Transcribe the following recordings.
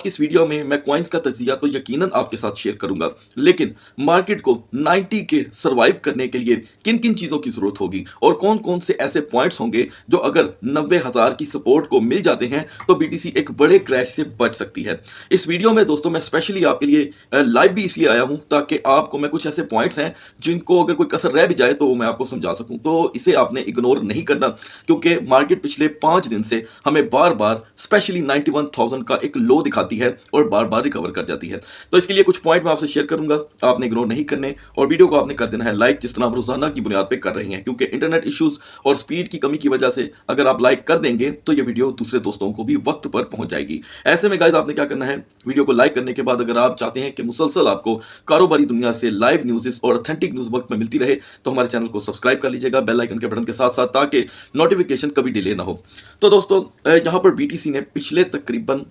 की इस वीडियो में मैं कॉइन्स का तजिया तो यकीनन आपके साथ शेयर करूंगा, लेकिन मार्केट को 90 के सर्वाइव करने के लिए किन किन चीज़ों की ज़रूरत होगी और कौन कौन से ऐसे पॉइंट्स होंगे जो अगर 90,000 की सपोर्ट को मिल जाते हैं तो बीटीसी एक बड़े क्रैश से बच सकती है। इस वीडियो में दोस्तों मैं स्पेशली आपके लिए लाइव भी इसलिए आया हूं ताकि आपको मैं कुछ ऐसे पॉइंट्स हैं जिनको अगर कोई कसर रह भी जाए तो मैं आपको समझा सकूं। तो इसे आपने इग्नोर नहीं करना, क्योंकि मार्केट पिछले 5 दिन से हमें बार बार स्पेशली 91,000 का एक लो दिखाती है और बार बार रिकवर कर जाती है। तो इसके लिए कुछ पॉइंट मैं आपसे शेयर करूंगा, आपने इग्नोर नहीं करने और वीडियो को आपने कर देना है लाइक, जिस तरह आप रोजाना की बुनियाद पर कर रहे हैं, क्योंकि इंटरनेट इश्यूज और स्पीड की कमी की वजह से अगर आप लाइक कर देंगे तो ये वीडियो दूसरे दोस्तों को भी वक्त पर पहुंच जाएगी। ऐसे में गाइस आपने क्या करना है, वीडियो को लाइक करने के बाद अगर आप चाहते हैं कि मुसलसल आपको कारोबारी दुनिया से लाइव न्यूज़ और ऑथेंटिक न्यूज़ वक्त में मिलती रहे तो हमारे चैनल को सब्सक्राइब कर लीजिएगा बेल आइकन के बटन के साथ साथ, ताकि नोटिफिकेशन कभी डिले ना हो। तो दोस्तों यहां पर बीटीसी ने पिछले तकरीबन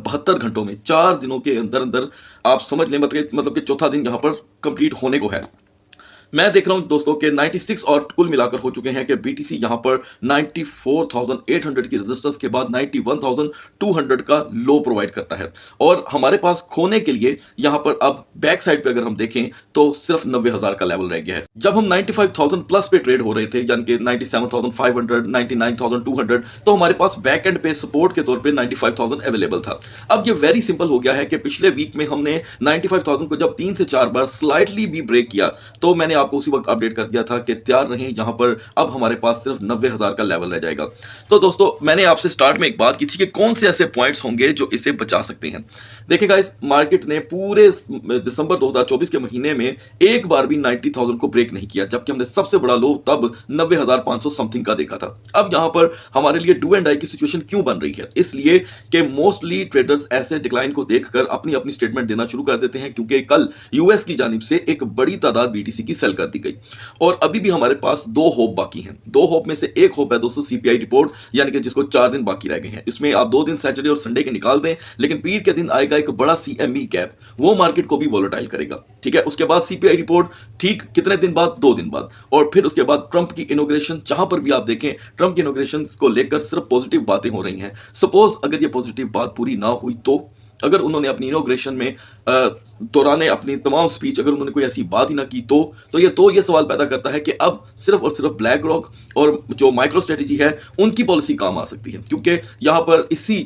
72 घंटों में 4 दिनों के अंदर अंदर आप समझ लें मतलब कि चौथा दिन यहां पर कंप्लीट होने को है। मैं देख रहा हूं दोस्तों के 96 और कुल मिलाकर हो चुके हैं कि बीटीसी यहां पर 94,800 की रेजिस्टेंस के बाद 91,200 का लो प्रोवाइड करता है और हमारे पास खोने के लिए यहां पर अब बैक साइड पे अगर हम देखें तो सिर्फ 90,000 का लेवल रह गया है। जब हम 95,000 प्लस पे ट्रेड हो रहे थे, यानी कि 97,500, 99,200, तो हमारे पास बैक एंड पे सपोर्ट के तौर पे 95,000 अवेलेबल था। अब ये वेरी सिंपल हो गया है कि पिछले वीक में हमने 95,000 को जब 3 से 4 बार स्लाइटली भी ब्रेक किया तो मैंने आपको उसी वक्त अपडेट कर दिया था कि तैयार रहें, यहां पर अब हमारे पास सिर्फ 90,000 का लेवल रह जाएगा। तो दोस्तों मैंने आपसे स्टार्ट में एक बात की थी कि कौन से ऐसे पॉइंट्स होंगे जो इसे बचा सकते हैं। देखिए गाइस, मार्केट ने पूरे दिसंबर 2024 के महीने में एक बार भी 90,000 को ब्रेक नहीं किया, जबकि हमने सबसे बड़ा लो तब 90,500 समथिंग का देखा था। अब यहां पर हमारे लिए डू एंड डाई की सिचुएशन क्यों बन रही है, इसलिए कि मोस्टली ट्रेडर्स ऐसे डिक्लाइन को देखकर अपनी अपनी स्टेटमेंट देना शुरू कर देते हैं, क्योंकि कल यूएस की जानिब से एक बड़ी तादाद बीटीसी की सेल कर दी गई और अभी भी हमारे पास 2 होप बाकी हैं। 2 होप में से एक होप है दोस्तों सीपीआई रिपोर्ट, यानी कि जिसको 4 दिन बाकी रह गए हैं। इसमें आप 2 दिन सैटरडे और संडे के निकाल दें, लेकिन पीर के दिन आएगा एक बड़ा सीएमई गैप, वो मार्केट को भी वोलेटाइल करेगा। ठीक है, उसके बाद सीपीआई रिपोर्ट, ठीक कितने दिन बाद, 2 दिन बाद, और फिर उसके बाद ट्रंप की इनॉग्रेशन, जहां पर भी आप देखें ट्रंप की इनॉग्रेशन को लेकर सिर्फ पॉजिटिव बातें हो रही हैं। सपोज अगर ये पॉजिटिव बात पूरी ना हुई तो अगर उन्होंने अपनी इनॉग्रेशन में दौरान अपनी तमाम स्पीच अगर उन्होंने कोई ऐसी बात ही ना की तो ये सवाल पैदा करता है कि अब सिर्फ और सिर्फ ब्लैक रॉक और जो माइक्रो स्ट्रेटेजी है उनकी पॉलिसी काम आ सकती है, क्योंकि यहाँ पर इसी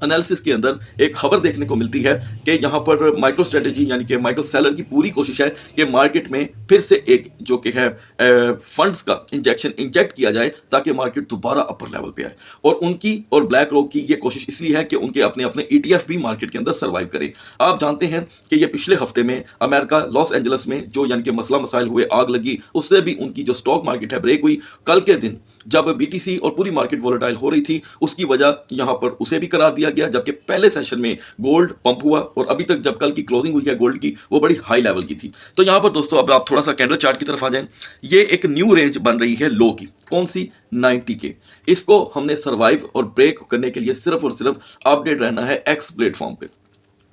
एनालिसिस के अंदर एक खबर देखने को मिलती है कि यहाँ पर माइक्रो स्ट्रेटेजी यानी कि माइकल सेलर की पूरी कोशिश है कि मार्केट में फिर से एक जो कि है फंड्स का इंजेक्ट किया जाए ताकि मार्केट दोबारा अपर लेवल पे आए, और उनकी और ब्लैक रॉक की ये कोशिश इसलिए है कि उनके अपने अपने ईटीएफ भी मार्केट के अंदर सर्वाइव करें। आप जानते हैं कि ये पिछले हफ्ते में अमेरिका लॉस एंजल्स में जो यानी कि मसला मसाइल हुए, आग लगी, उससे भी उनकी जो स्टॉक मार्केट है ब्रेक हुई। कल के दिन जब बीटीसी और पूरी मार्केट वोलेटाइल हो रही थी उसकी वजह यहां पर उसे भी करार दिया गया, जबकि पहले सेशन में गोल्ड पंप हुआ और अभी तक जब कल की क्लोजिंग हुई है गोल्ड की वो बड़ी हाई लेवल की थी। तो यहां पर दोस्तों अब आप थोड़ा सा कैंडल चार्ट की तरफ आ जाएं, ये एक न्यू रेंज बन रही है लो की, कौन सी, 90 के। इसको हमने सर्वाइव और ब्रेक करने के लिए सिर्फ और सिर्फ अपडेट रहना है एक्स प्लेटफॉर्म पे।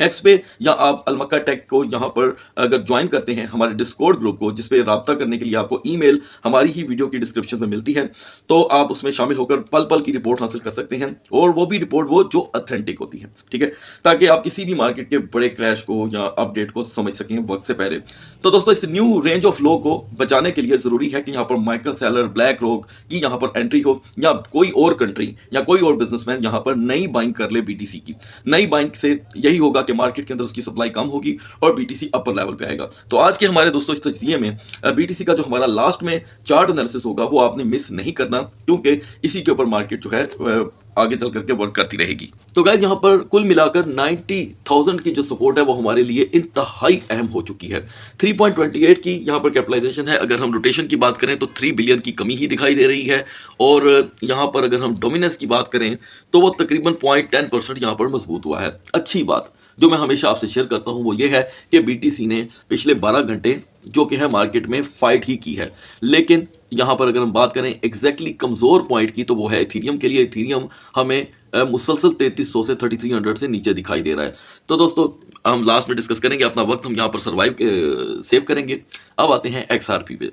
एक्स पे या आप अलमक्का टेक को यहाँ पर अगर ज्वाइन करते हैं हमारे डिस्कॉर्ड ग्रुप को, जिस पे राब्ता करने के लिए आपको ईमेल हमारी ही वीडियो की डिस्क्रिप्शन में मिलती है, तो आप उसमें शामिल होकर पल पल की रिपोर्ट हासिल कर सकते हैं, और वो भी रिपोर्ट वो जो ऑथेंटिक होती है। ठीक है, ताकि आप किसी भी मार्केट के बड़े क्रैश को या अपडेट को समझ सकें वक्त से पहले। तो दोस्तों इस न्यू रेंज ऑफ लो को बचाने के लिए जरूरी है कि यहाँ पर माइकल सेलर, ब्लैक रॉक की यहाँ पर एंट्री हो, या कोई और कंट्री या कोई और बिजनेसमैन यहाँ पर नई बाइंग कर ले बीटीसी की। नई बाइंग से यही होगा कि मार्केट के अंदर उसकी सप्लाई कम होगी और बीटीसी अपर लेवल पे आएगा। तो आज के हमारे दोस्तों इस तजज़िये में बीटीसी का जो हमारा लास्ट में चार्ट एनालिसिस होगा वो आपने मिस नहीं करना, क्योंकि इसी के ऊपर मार्केट जो है आगे चल करके वर्क करती रहेगी। तो गाइज यहाँ पर कुल मिलाकर 90,000 की जो सपोर्ट है वो हमारे लिए इंतहाई अहम हो चुकी है। 3.28 की यहाँ पर कैपिटलाइजेशन है। अगर हम रोटेशन की बात करें तो 3 बिलियन की कमी ही दिखाई दे रही है, और यहाँ पर अगर हम डोमिनेंस की बात करें तो वो तकरीबन 0.10% यहाँ पर मजबूत हुआ है। अच्छी बात जो मैं हमेशा आपसे शेयर करता हूँ वो ये है कि बीटीसी ने पिछले 12 घंटे जो कि है मार्केट में फाइट ही की है, लेकिन यहाँ पर अगर हम बात करें एग्जैक्टली कमज़ोर पॉइंट की तो वो है इथीरियम के लिए। इथीरियम हमें मुसलसल 3300 से 3300 से नीचे दिखाई दे रहा है। तो दोस्तों हम लास्ट में डिस्कस करेंगे, अपना वक्त हम यहाँ पर सर्वाइव सेव करेंगे। अब आते हैं एक्सआरपी पे।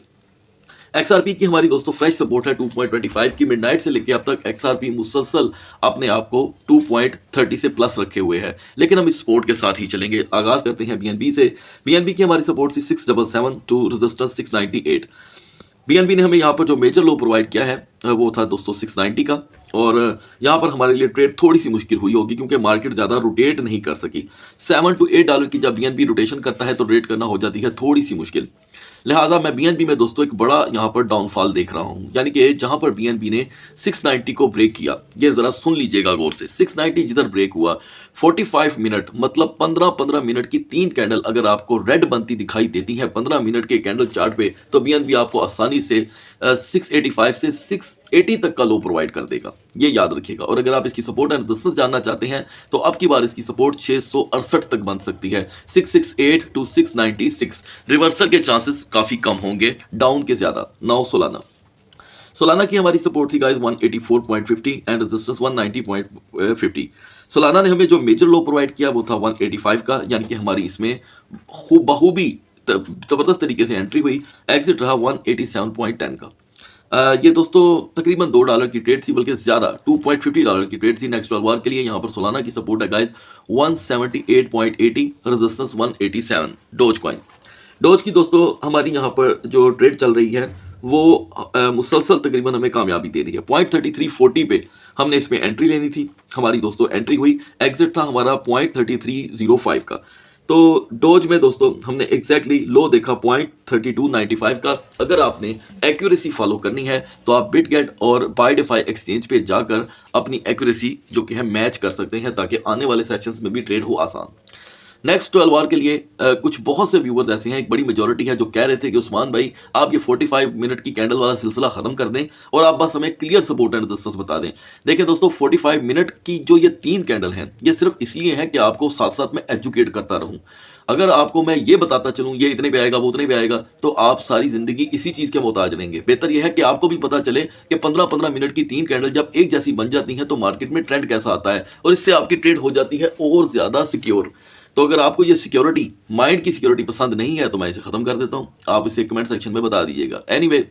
XRP की हमारी दोस्तों फ्रेश सपोर्ट है 2.25 की। मिडनाइट से लेके अब तक XRP मुसलसल अपने आप को 2.30 से प्लस रखे हुए है, लेकिन हम इस सपोर्ट के साथ ही चलेंगे। आगाज करते हैं BNB से। BNB की हमारी सपोर्ट थी 677 टू रेजिस्टेंस 698। BNB ने हमें यहाँ पर जो मेजर लो प्रोवाइड किया है वो था दोस्तों 690 का, और यहाँ पर हमारे लिए ट्रेड थोड़ी सी मुश्किल हुई होगी क्योंकि मार्केट ज़्यादा रोटेट नहीं कर सकी। $7 to $8 की जब BNB रोटेशन करता है तो ट्रेड करना हो जाती है थोड़ी सी मुश्किल। लिहाजा मैं BNB में दोस्तों एक बड़ा यहाँ पर डाउनफॉल देख रहा हूँ, यानी कि जहाँ पर BNB ने 690 को ब्रेक किया, ये ज़रा सुन लीजिएगा गौर से। 690 जिधर ब्रेक हुआ 45 मिनट मतलब 15-15 मिनट की 3 कैंडल अगर आपको रेड बनती दिखाई देती है 15 मिनट के कैंडल चार्ट पे, तो BNB आपको आसानी से 685 से 680 तक का लो प्रोवाइड कर देगा, ये याद रखिएगा। और अगर आप इसकी सपोर्ट एंड रेजिस्टेंस जानना चाहते हैं तो अब की बार इसकी सपोर्ट 668 तक बन सकती है, 668 टू 696। रिवर्सल के चांसेस काफी कम होंगे, डाउन के ज्यादा। नाउ सोलाना की हमारी सपोर्ट थी गाइस 184.50 एंड रेजिस्टेंस 190.50। सोलाना ने हमें जो मेजर लो प्रोवाइड किया वो था 185 का, यानी कि हमारी इसमें बखूबी जबरदस्त तरीके से एंट्री हुई। एग्जिट रहा 187.10 का। ये दोस्तों तकरीबन $2 की ट्रेड थी, बल्कि ज्यादा $2.50 की ट्रेड थी। नेक्स्ट 12 आवर के लिए यहाँ पर सोलाना की सपोर्ट है गाइस 178.80, रेजिस्टेंस 187। डोज की दोस्तों हमारी यहाँ पर जो ट्रेड चल रही है वो मुसलसल तकरीबन हमें कामयाबी दे रही है। 0.3340 पे हमने इसमें एंट्री लेनी थी, हमारी दोस्तों एंट्री हुई। एग्जिट था हमारा 0.3305 का। तो डोज में दोस्तों हमने एग्जैक्टली लो देखा 0.3295 का। अगर आपने एक्यूरेसी फॉलो करनी है तो आप बिटगेट और बायडिफाई एक्सचेंज पे जाकर अपनी एक्यूरेसी जो कि है मैच कर सकते हैं, ताकि आने वाले सेशंस में भी ट्रेड हो आसान। नेक्स्ट 12 आवर के लिए कुछ बहुत से व्यूवर्स ऐसे हैं, एक बड़ी मेजोरिटी है, जो कह रहे थे कि उस्मान भाई आप ये 45 मिनट की कैंडल वाला सिलसिला खत्म कर दें और आप बस हमें क्लियर सपोर्ट एंड रेजिस्टेंस बता दें। देखिए दोस्तों 45 मिनट की जो ये 3 कैंडल हैं ये सिर्फ इसलिए है कि आपको साथ साथ में एजुकेट करता रहूं। अगर आपको मैं ये बताता चलूं ये इतने पे आएगा वो उतने पे आएगा तो आप सारी जिंदगी इसी चीज के मोहताज रहेंगे। बेहतर यह है कि आपको भी पता चले कि 15-15 मिनट की 3 कैंडल जब एक जैसी बन जाती हैं तो मार्केट में ट्रेंड कैसा आता है, और इससे आपकी ट्रेड हो जाती है और ज्यादा सिक्योर। तो अगर आपको ये सिक्योरिटी, माइंड की सिक्योरिटी पसंद नहीं है तो मैं इसे खत्म कर देता हूं, आप इसे कमेंट सेक्शन में बता दीजिएगा। एनीवे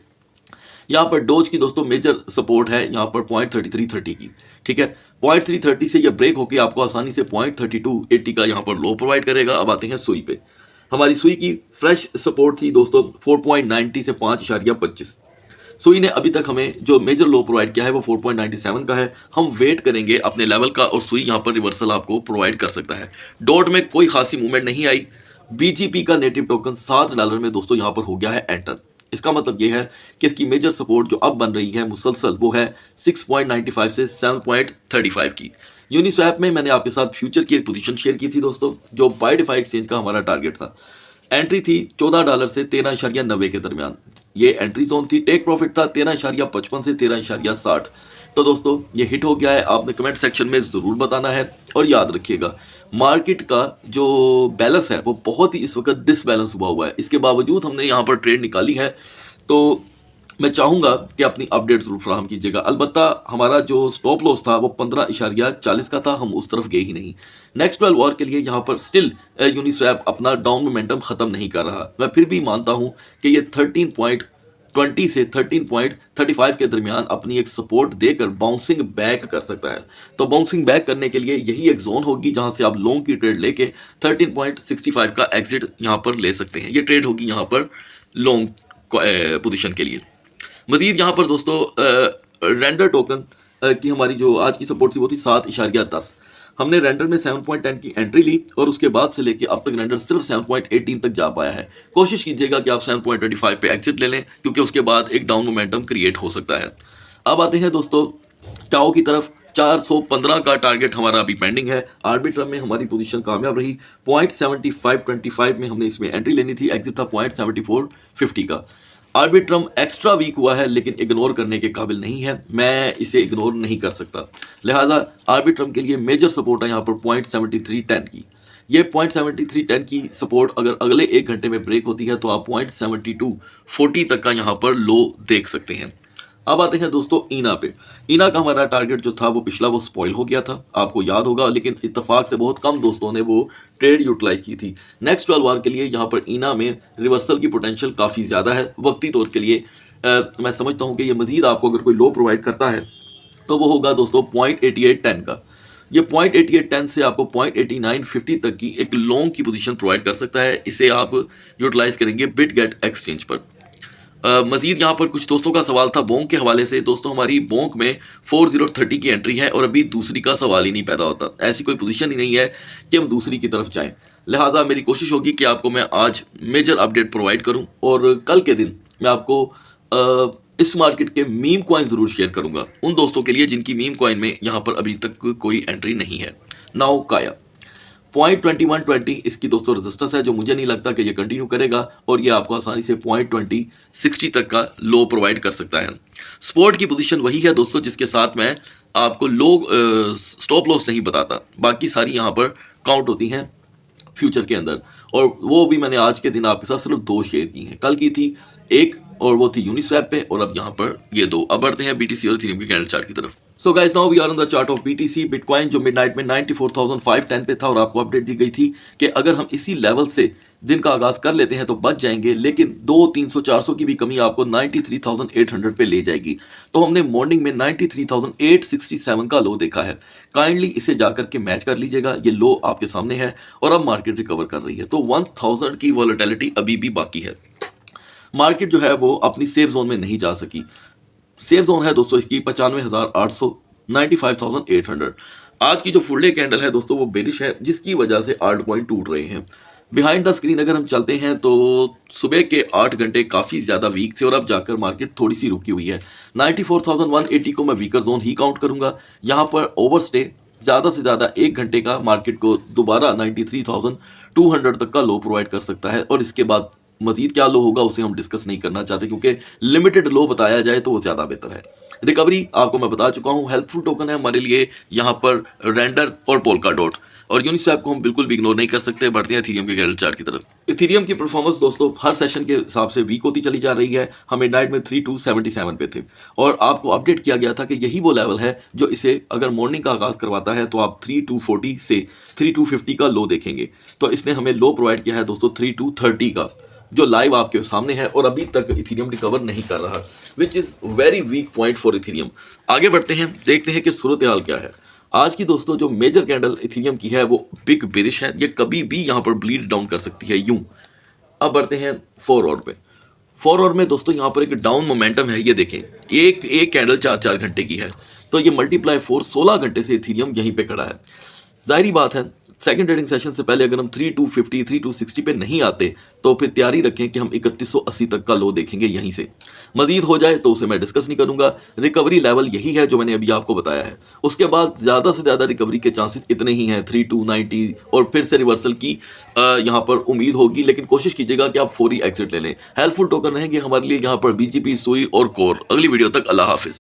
यहाँ पर डोज की दोस्तों मेजर सपोर्ट है यहाँ पर 0.3330 की, ठीक है। 0.330 से ये ब्रेक होकर आपको आसानी से 0.3280 का यहाँ पर लो प्रोवाइड करेगा। अब आते हैं सुई पे। हमारी सुई की फ्रेश सपोर्ट थी दोस्तों 4.90 से 5.25। सुई ने अभी तक हमें जो मेजर लो प्रोवाइड किया है वो 4.97 का है। हम वेट करेंगे अपने लेवल का और सुई यहाँ पर रिवर्सल आपको प्रोवाइड कर सकता है। डॉट में कोई खासी मूवमेंट नहीं आई। BGP का नेटिव टोकन $7 में दोस्तों यहाँ पर हो गया है एंटर। इसका मतलब ये है कि इसकी मेजर सपोर्ट जो अब बन रही है मुसलसल वो है 6.95 से 7.35 की। यूनिस्वैप में मैंने आपके साथ फ्यूचर की एक पोजीशन शेयर की थी दोस्तों, जो बायडिफाई एक्सचेंज का हमारा टारगेट था। एंट्री थी $14 से 13.90 के दरमियान, ये एंट्री जोन थी। टेक प्रॉफिट था 13.55 से 13.60। तो दोस्तों ये हिट हो गया है, आपने कमेंट सेक्शन में ज़रूर बताना है। और याद रखिएगा मार्केट का जो बैलेंस है वो बहुत ही इस वक्त डिसबैलेंस हुआ है। इसके बावजूद हमने यहाँ पर ट्रेड निकाली है, तो मैं चाहूँगा कि अपनी अपडेट जरूर फराहम कीजिएगा। अलबत्ता हमारा जो स्टॉप लॉस था वो 15.40 का था, हम उस तरफ गए ही नहीं। नेक्स्ट 12 आवर के लिए यहाँ पर स्टिल यूनिस्वैप अपना डाउन मोमेंटम ख़त्म नहीं कर रहा। मैं फिर भी मानता हूँ कि ये 13.20 से 13.35 के दरमियान अपनी एक सपोर्ट देकर बाउंसिंग बैक कर सकता है। तो बाउंसिंग बैक करने के लिए यही एक जोन होगी जहाँ से आप लॉन्ग की ट्रेड लेके 13.65 का एग्जिट यहाँ पर ले सकते हैं। ये ट्रेड होगी यहाँ पर लॉन्ग पोजीशन के लिए। मजीद यहाँ पर दोस्तों रेंडर टोकन की हमारी जो आज की सपोर्ट थी वो थी 7.10। हमने रेंडर में 7.10 की एंट्री ली और उसके बाद से लेके अब तक रेंडर सिर्फ 7.18 तक जा पाया है। कोशिश कीजिएगा कि आप 7.25 पे एग्जिट ले लें, क्योंकि उसके बाद एक डाउन मोमेंटम क्रिएट हो सकता है। अब आते हैं दोस्तों टाओ की तरफ। 415 का टारगेट हमारा अभी पेंडिंग है। आर्बिट्रम में हमारी पोजीशन कामयाब रही। 0.7525 में हमने इसमें एंट्री लेनी थी, एग्जिट था 0.7450 का। आर्बिट्रम एक्स्ट्रा वीक हुआ है लेकिन इग्नोर करने के काबिल नहीं है, मैं इसे इग्नोर नहीं कर सकता। लिहाजा आर्बिट्रम के लिए मेजर सपोर्ट है यहाँ पर 0.7310 की। ये 0.7310 की सपोर्ट अगर अगले 1 घंटे में ब्रेक होती है तो आप 0.7240 तक का यहाँ पर लो देख सकते हैं। अब आते हैं दोस्तों ईना पे। ईना का हमारा टारगेट जो था वो पिछला वो स्पॉइल हो गया था, आपको याद होगा, लेकिन इत्तेफाक से बहुत कम दोस्तों ने वो ट्रेड यूटिलाइज की थी। नेक्स्ट 12 आवर के लिए यहाँ पर ईना में रिवर्सल की पोटेंशियल काफ़ी ज़्यादा है। वक्ती तौर के लिए मैं समझता हूँ कि ये मजीद आपको अगर कोई लो प्रोवाइड करता है तो वो होगा दोस्तों 0.8810 का। ये 0.8810 से आपको 0.8950 तक की एक लॉन्ग की पोजीशन प्रोवाइड कर सकता है। इसे आप यूटिलाइज करेंगे बिटगेट एक्सचेंज पर। मजीद यहाँ पर कुछ दोस्तों का सवाल था बोंक के हवाले से। दोस्तों हमारी बोंक में 4030 की एंट्री है और अभी दूसरी का सवाल ही नहीं पैदा होता, ऐसी कोई पोजीशन ही नहीं है कि हम दूसरी की तरफ जाएं। लिहाजा मेरी कोशिश होगी कि आपको मैं आज मेजर अपडेट प्रोवाइड करूं और कल के दिन मैं आपको इस मार्केट के मीम कॉइन जरूर शेयर करूंगा उन दोस्तों के लिए जिनकी मीम कॉइन में यहाँ पर अभी तक कोई एंट्री नहीं है। नाउ काया 0.2120 इसकी दोस्तों रेजिस्टेंस है जो मुझे नहीं लगता कि ये कंटिन्यू करेगा और ये आपको आसानी से 0.2060 तक का लो प्रोवाइड कर सकता है। स्पोर्ट की पोजीशन वही है दोस्तों जिसके साथ मैं आपको स्टॉप लॉस नहीं बताता, बाकी सारी यहाँ पर काउंट होती हैं फ्यूचर के अंदर, और वो भी मैंने आज के दिन आपके साथ सिर्फ 2 शेयर की हैं। कल की थी एक और वो थी यूनिस्वैप पे, और अब यहाँ पर ये 2। अब बढ़ते हैं बीटीसी और इथेरियम के कैंडल चार्ट की तरफ। So guys now we are on the chart of BTC. Bitcoin जो मिडनाइट में 94,510 पे था और आपको अपडेट दी गई थी कि अगर हम इसी लेवल से दिन का आगाज कर लेते हैं तो बच जाएंगे, लेकिन 200-300-400 की भी कमी आपको 93,800 पे ले जाएगी। तो हमने मॉर्निंग में 93,867 का लो देखा है। काइंडली इसे जाकर के मैच कर लीजिएगा, ये लो आपके सामने है और अब मार्केट रिकवर कर रही है। तो 1000 की वॉलेटिलिटी अभी भी बाकी है। मार्केट जो है वो अपनी सेफ जोन में नहीं जा सकी। सेफ जोन है दोस्तों इसकी 95,800, 95,800। आज की जो फुल डे कैंडल है दोस्तों वो बेरिश है, जिसकी वजह से आल्ट कॉइन टूट रहे हैं। बिहाइंड द स्क्रीन अगर हम चलते हैं तो सुबह के 8 घंटे काफ़ी ज़्यादा वीक थे और अब जाकर मार्केट थोड़ी सी रुकी हुई है। 94,180 को मैं वीकर जोन ही काउंट करूंगा। यहाँ पर ओवरस्टे ज़्यादा से ज़्यादा 1 घंटे का मार्केट को दोबारा 93,200 तक का लो प्रोवाइड कर सकता है, और इसके बाद मजीद क्या लो होगा उसे हम डिस्कस नहीं करना चाहते, क्योंकि लिमिटेड लो बताया जाए तो वो ज़्यादा बेहतर है। रिकवरी आपको मैं बता चुका हूँ, हेल्पफुल टोकन है हमारे लिए यहाँ पर रेंडर और पोल्का डॉट, और यूनिस्वैप को हम बिल्कुल भी इग्नोर नहीं कर सकते। बढ़ते हैं इथेरियम के कैंडल चार्ट की तरफ। इथेरियम की परफॉर्मेंस दोस्तों हर सेशन के हिसाब से वीक होती चली जा रही है। हम मिडनाइट में 3277 पे थे और आपको अपडेट किया गया था कि यही वो लेवल है जो इसे अगर मॉर्निंग का आगाज करवाता है तो आप 3240 से 3250 का लो देखेंगे। तो इसने हमें लो प्रोवाइड किया है दोस्तों 3230 का, जो लाइव आपके सामने है, और अभी तक इथेरियम रिकवर नहीं कर रहा, which is very weak point for Ethereum. आगे बढ़ते हैं, देखते हैं कि सूरत हाल क्या है। आज की दोस्तों जो मेजर कैंडल इथेरियम की है वो बिग बेरिश है, ये कभी भी यहाँ पर ब्लीड डाउन कर सकती है यूं। अब बढ़ते हैं 4 आवर पे। 4 आवर में दोस्तों यहाँ पर एक डाउन मोमेंटम है, ये देखें एक कैंडल 4-4 घंटे की है, तो ये मल्टीप्लाई 4 16 घंटे से इथेरियम यहीं पे खड़ा है। जाहिर बात है सेकंड ट्रेडिंग सेशन से पहले अगर हम 3250 3260 पे नहीं आते तो फिर तैयारी रखें कि हम 3180 तक का लो देखेंगे यहीं से। मजीद हो जाए तो उसे मैं डिस्कस नहीं करूंगा। रिकवरी लेवल यही है जो मैंने अभी आपको बताया है। उसके बाद ज़्यादा से ज़्यादा रिकवरी के चांसेस इतने ही हैं 3290, और फिर से रिवर्सल की यहाँ पर उम्मीद होगी, लेकिन कोशिश कीजिएगा कि आप फौरी एग्जिट ले लें। हेल्पफुल टोकन रहेंगे हमारे लिए यहाँ पर BGP, सुई और कोर। अगली वीडियो तक अल्लाह हाफिज़।